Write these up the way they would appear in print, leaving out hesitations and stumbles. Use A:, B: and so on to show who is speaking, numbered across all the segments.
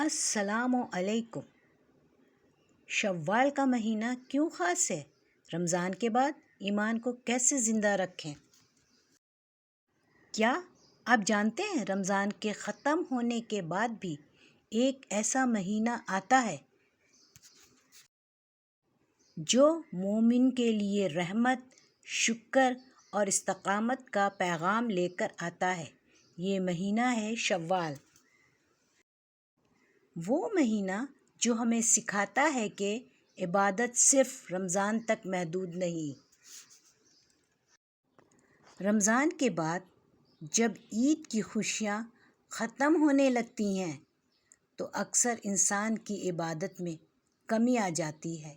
A: السلام علیکم۔ شوال کا مہینہ کیوں خاص ہے؟ رمضان کے بعد ایمان کو کیسے زندہ رکھیں؟ کیا آپ جانتے ہیں رمضان کے ختم ہونے کے بعد بھی ایک ایسا مہینہ آتا ہے جو مومن کے لیے رحمت، شکر اور استقامت کا پیغام لے کر آتا ہے؟ یہ مہینہ ہے شوال۔ وہ مہینہ جو ہمیں سکھاتا ہے کہ عبادت صرف رمضان تک محدود نہیں۔ رمضان کے بعد جب عید کی خوشیاں ختم ہونے لگتی ہیں تو اکثر انسان کی عبادت میں کمی آ جاتی ہے،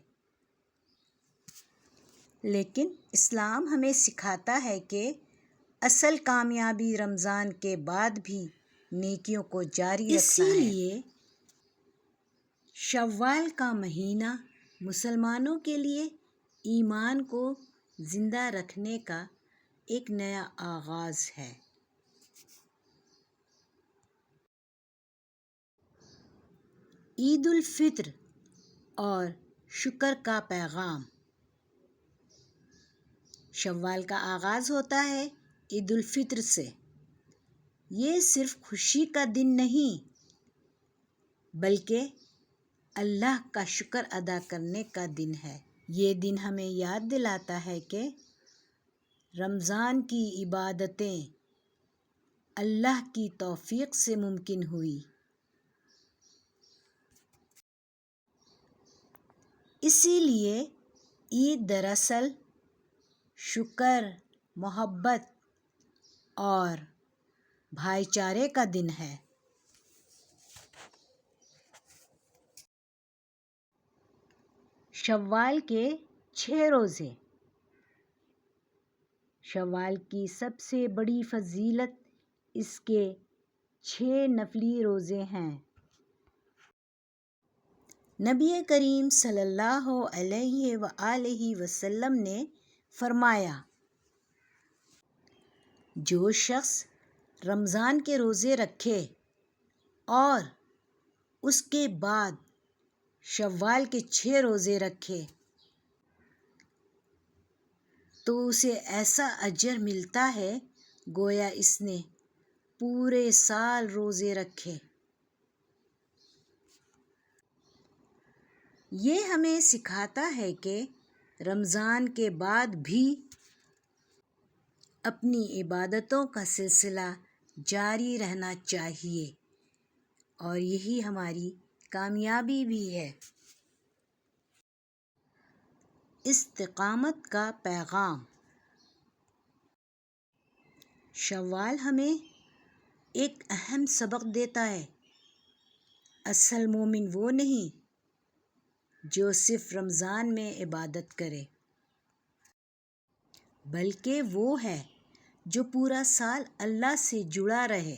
A: لیکن اسلام ہمیں سکھاتا ہے کہ اصل کامیابی رمضان کے بعد بھی نیکیوں کو جاری رکھنا ہے۔ اسی لیے شوال کا مہینہ مسلمانوں کے لیے ایمان کو زندہ رکھنے کا ایک نیا آغاز ہے۔ عید الفطر اور شکر کا پیغام۔ شوال کا آغاز ہوتا ہے عید الفطر سے۔ یہ صرف خوشی کا دن نہیں بلکہ اللہ کا شکر ادا کرنے کا دن ہے۔ یہ دن ہمیں یاد دلاتا ہے کہ رمضان کی عبادتیں اللہ کی توفیق سے ممکن ہوئی۔ اسی لیے عید دراصل شکر، محبت اور بھائی چارے کا دن ہے۔ شوال کے 6 روزے۔ شوال کی سب سے بڑی فضیلت اس کے 6 نفلی روزے ہیں۔ نبی کریم صلی اللہ علیہ وآلہ وسلم نے فرمایا، جو شخص رمضان کے روزے رکھے اور اس کے بعد شوال کے 6 روزے رکھے تو اسے ایسا اجر ملتا ہے گویا اس نے پورے سال روزے رکھے۔ یہ ہمیں سکھاتا ہے کہ رمضان کے بعد بھی اپنی عبادتوں کا سلسلہ جاری رہنا چاہیے، اور یہی ہماری کامیابی بھی ہے۔ استقامت کا پیغام۔ شوال ہمیں ایک اہم سبق دیتا ہے۔ اصل مومن وہ نہیں جو صرف رمضان میں عبادت کرے، بلکہ وہ ہے جو پورا سال اللہ سے جڑا رہے۔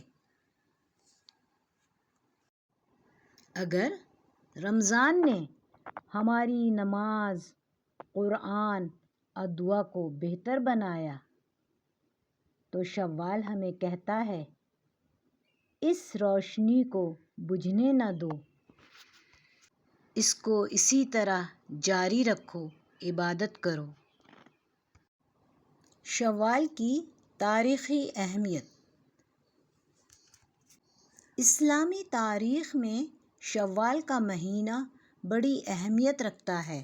A: اگر رمضان نے ہماری نماز، قرآن اور دعا کو بہتر بنایا تو شوال ہمیں کہتا ہے، اس روشنی کو بجھنے نہ دو، اس کو اسی طرح جاری رکھو، عبادت کرو۔ شوال کی تاریخی اہمیت۔ اسلامی تاریخ میں شوال کا مہینہ بڑی اہمیت رکھتا ہے۔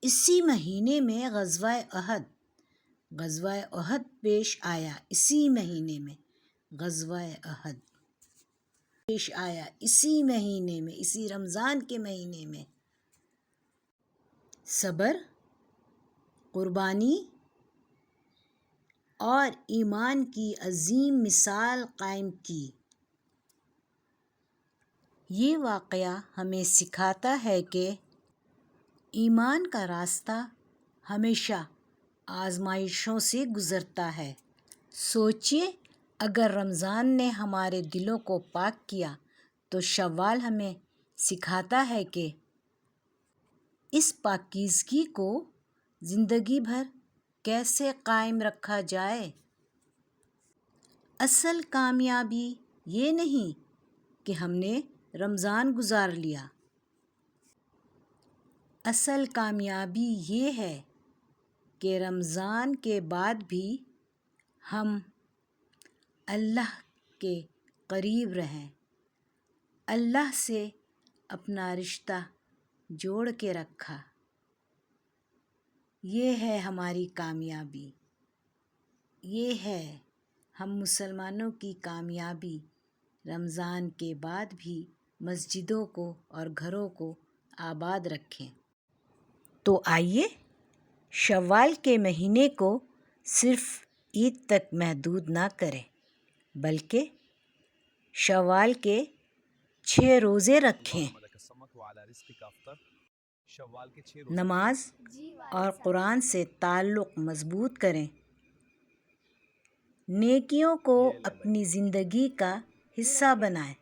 A: اسی مہینے میں غزوہ احد پیش آیا۔ اسی مہینے میں غزوہ احد پیش آیا، اسی رمضان کے مہینے میں صبر، قربانی اور ایمان کی عظیم مثال قائم کی۔ یہ واقعہ ہمیں سکھاتا ہے کہ ایمان کا راستہ ہمیشہ آزمائشوں سے گزرتا ہے۔ سوچیے، اگر رمضان نے ہمارے دلوں کو پاک کیا تو شوال ہمیں سکھاتا ہے کہ اس پاکیزگی کو زندگی بھر کیسے قائم رکھا جائے۔ اصل کامیابی یہ نہیں کہ ہم نے رمضان گزار لیا۔ اصل کامیابی یہ ہے کہ رمضان کے بعد بھی ہم اللہ کے قریب رہیں، اللہ سے اپنا رشتہ جوڑ کے رکھا۔ یہ ہے ہماری کامیابی، یہ ہے ہم مسلمانوں کی کامیابی۔ رمضان کے بعد بھی مسجدوں کو اور گھروں کو آباد رکھیں۔ تو آئیے شوال کے مہینے کو صرف عید تک محدود نہ کریں، بلکہ شوال کے 6 روزے رکھیں، نماز اور قرآن سے تعلق مضبوط کریں، نیکیوں کو اپنی زندگی کا حصہ بنائیں،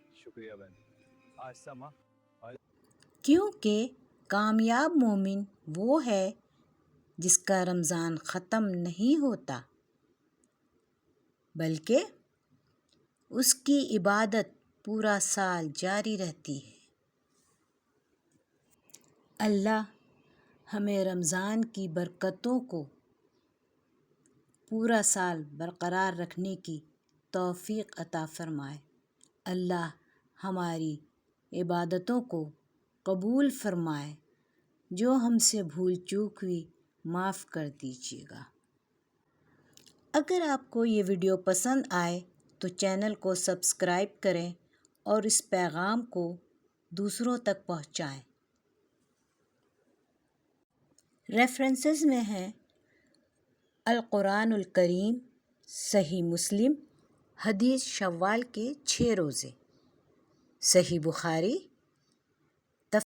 A: کیونکہ کامیاب مومن وہ ہے جس کا رمضان ختم نہیں ہوتا بلکہ اس کی عبادت پورا سال جاری رہتی ہے۔ اللہ ہمیں رمضان کی برکتوں کو پورا سال برقرار رکھنے کی توفیق عطا فرمائے۔ اللہ ہماری عبادتوں کو قبول فرمائے، جو ہم سے بھول چوک ہوئی معاف کر دیجیے گا۔ اگر آپ کو یہ ویڈیو پسند آئے تو چینل کو سبسکرائب کریں اور اس پیغام کو دوسروں تک پہنچائیں۔ ریفرنسز میں ہیں القرآن الکریم، صحیح مسلم، حدیث شوال کے 6 روزے، صحیح بخاری،